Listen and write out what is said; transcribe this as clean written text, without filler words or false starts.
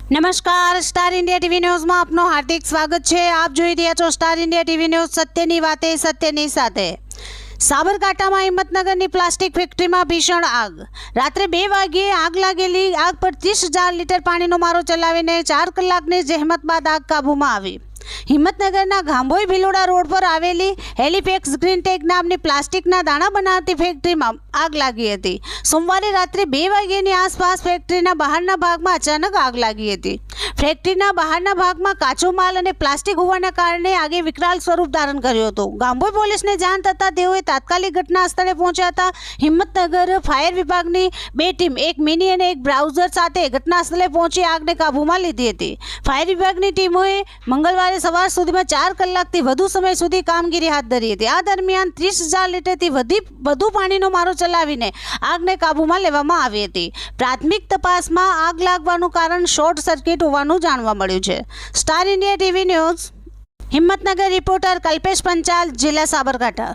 નમસ્કાર, star India TV ન્યૂઝમાં આપનું હાર્દિક સ્વાગત છે। આપ જોઈ રહ્યા છો સ્ટાર ઇન્ડિયા ટીવી ન્યૂઝ, સત્યની વાતે સત્યની સાથે। સાબરકાંઠામાં હિંમતનગરની પ્લાસ્ટિક ફેક્ટરીમાં ભીષણ આગ। રાત્રે 2 વાગ્યે આગ લાગેલી આગ પર 30,000 લીટર પાણીનો મારો ચલાવીને 4 કલાકની જહેમત બાદ આગ કાબૂમાં આવી। હિંમતનગરના ગાંભોઈ ભિલોડા રોડ પર આવેલી હેલિફેક્સ ગ્રીનટેક નામની પ્લાસ્ટિકના દાણા બનાવતી ફેક્ટરીમાં આગ લાગી હતી। સોમવારે રાત્રે 2 વાગ્યાની આસપાસ ફેક્ટરીના બહારના ભાગમાં અચાનક આગ લાગી હતી। ફેક્ટરીના બહારના ભાગમાં કાચો માલ અને પ્લાસ્ટિક હોવાના કારણે આગે વિકરાળ સ્વરૂપ ધારણ કર્યો હતો। ગાંભોઈ પોલીસને જાણ થતાં તેઓએ તાત્કાલિક ઘટના સ્થળે પહોંચ્યા હતા। હિંમતનગર ફાયર વિભાગની 2 ટીમ, એક મિની અને એક બ્રાઉઝર સાથે ઘટના સ્થળે પહોંચી આગને કાબૂમાં લીધી હતી। ફાયર વિભાગની ટીમોએ મંગળવારે સવાર સુધીમાં 4 કલાકથી વધુ સમય સુધી કામગીરી હાથ ધરી હતી। આ દરમિયાન 30,000 લીટરથી વધુ પાણીનો મારો ચલાવીને આગને કાબૂમાં લેવામાં આવી હતી। પ્રાથમિક તપાસમાં આગ લાગવાનું કારણ શોર્ટ સર્કિટ હોવાનું જાણવા મળ્યું છે। Star India TV news, Himmatnagar reporter Kalpesh Panchal, જિલ્લા સાબરકાંઠા।